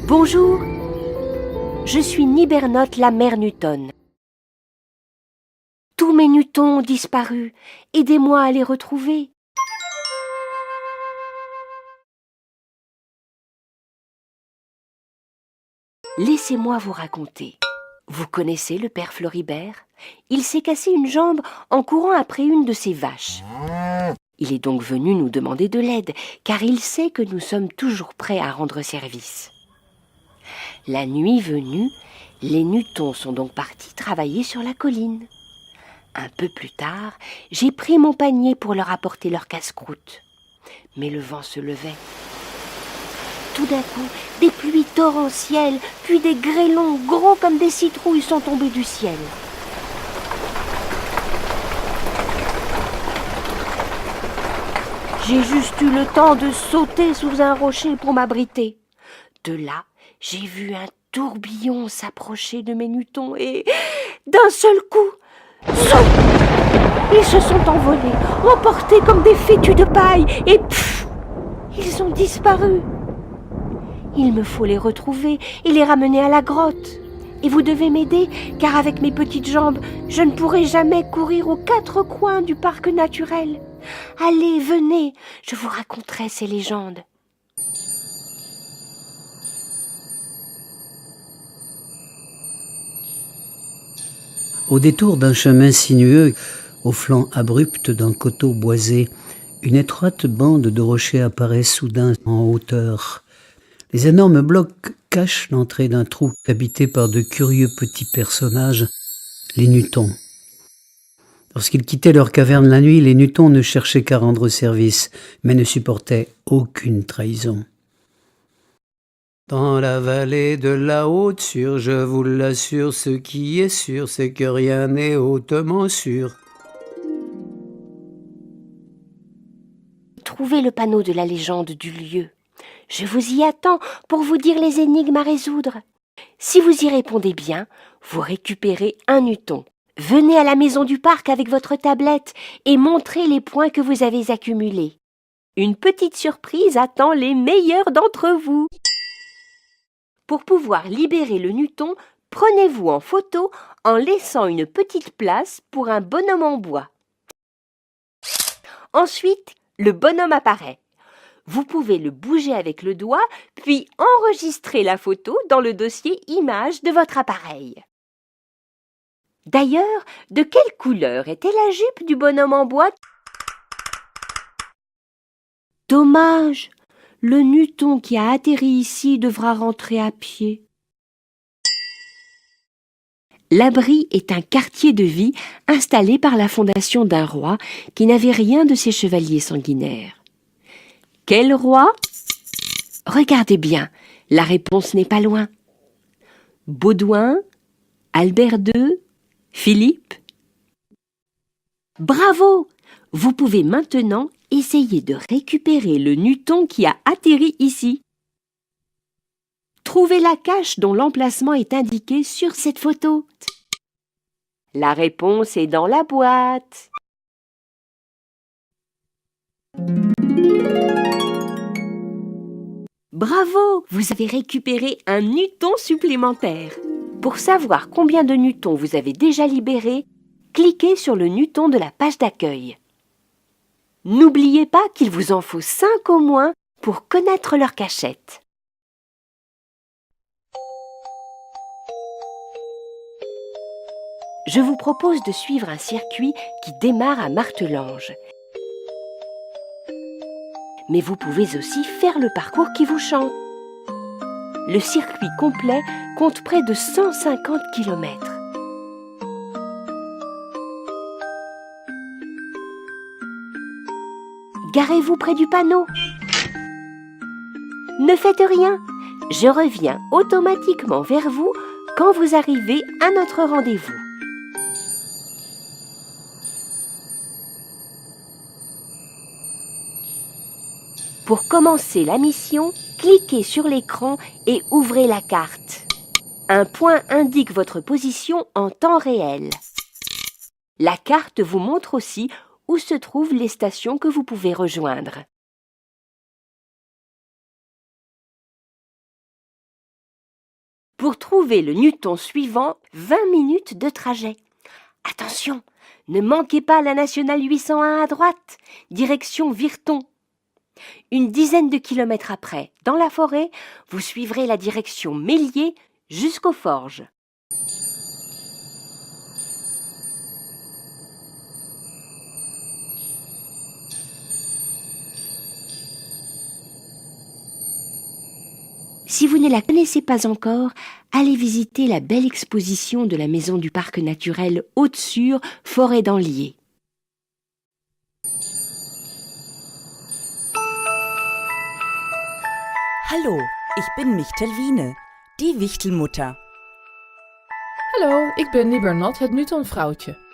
Bonjour, je suis Nibernotte, la mère Newton. Tous mes Newtons ont disparu. Aidez-moi à les retrouver. Laissez-moi vous raconter. Vous connaissez le père Floribert? Il s'est cassé une jambe en courant après une de ses vaches. Il est donc venu nous demander de l'aide, car il sait que nous sommes toujours prêts à rendre service. La nuit venue, les Newtons sont donc partis travailler sur la colline. Un peu plus tard, j'ai pris mon panier pour leur apporter leur casse-croûte. Mais le vent se levait. Tout d'un coup, des pluies torrentielles, puis des grêlons gros comme des citrouilles sont tombés du ciel. J'ai juste eu le temps de sauter sous un rocher pour m'abriter. De là, j'ai vu un tourbillon s'approcher de mes Newtons et, d'un seul coup, saut! Ils se sont envolés, emportés comme des fétus de paille, et pff, ils ont disparu. Il me faut les retrouver et les ramener à la grotte. Et vous devez m'aider, car avec mes petites jambes, je ne pourrai jamais courir aux quatre coins du parc naturel. Allez, venez, je vous raconterai ces légendes. Au détour d'un chemin sinueux, au flanc abrupt d'un coteau boisé, une étroite bande de rochers apparaît soudain en hauteur. Les énormes blocs cachent l'entrée d'un trou habité par de curieux petits personnages, les Newtons. Lorsqu'ils quittaient leur caverne la nuit, les Newtons ne cherchaient qu'à rendre service, mais ne supportaient aucune trahison. Dans la vallée de la Haute-Sûre, je vous l'assure, ce qui est sûr, c'est que rien n'est hautement sûr. Trouvez le panneau de la légende du lieu. Je vous y attends pour vous dire les énigmes à résoudre. Si vous y répondez bien, vous récupérez un Newton. Venez à la maison du parc avec votre tablette et montrez les points que vous avez accumulés. Une petite surprise attend les meilleurs d'entre vous. Pour pouvoir libérer le Newton, prenez-vous en photo en laissant une petite place pour un bonhomme en bois. Ensuite, le bonhomme apparaît. Vous pouvez le bouger avec le doigt, puis enregistrer la photo dans le dossier images de votre appareil. D'ailleurs, de quelle couleur était la jupe du bonhomme en bois? Dommage, le Newton qui a atterri ici devra rentrer à pied. L'abri est un quartier de vie installé par la fondation d'un roi qui n'avait rien de ses chevaliers sanguinaires. Quel roi? Regardez bien, la réponse n'est pas loin. Baudouin? Albert II? Philippe? Bravo! Vous pouvez maintenant essayer de récupérer le Newton qui a atterri ici. Trouvez la cache dont l'emplacement est indiqué sur cette photo. La réponse est dans la boîte. Bravo! Vous avez récupéré un Newton supplémentaire. Pour savoir combien de Newtons vous avez déjà libérés, cliquez sur le Newton de la page d'accueil. N'oubliez pas qu'il vous en faut 5 au moins pour connaître leur cachette. Je vous propose de suivre un circuit qui démarre à Martelange. Mais vous pouvez aussi faire le parcours qui vous chante. Le circuit complet compte près de 150 km. Garez-vous près du panneau. Ne faites rien, je reviens automatiquement vers vous quand vous arrivez à notre rendez-vous. Pour commencer la mission, cliquez sur l'écran et ouvrez la carte. Un point indique votre position en temps réel. La carte vous montre aussi où se trouvent les stations que vous pouvez rejoindre. Pour trouver le Newton suivant, 20 minutes de trajet. Attention, ne manquez pas la nationale 801 à droite, direction Virton. Une dizaine de kilomètres après, dans la forêt, vous suivrez la direction Méliès jusqu'aux Forges. Si vous ne la connaissez pas encore, allez visiter la belle exposition de la Maison du Parc naturel Haute-Sûre, forêt d'Anlier. Hallo, ich bin Michtelwine, die Wichtelmutter. Hallo, ik ben Nibernat, het Newtonvrouwtje.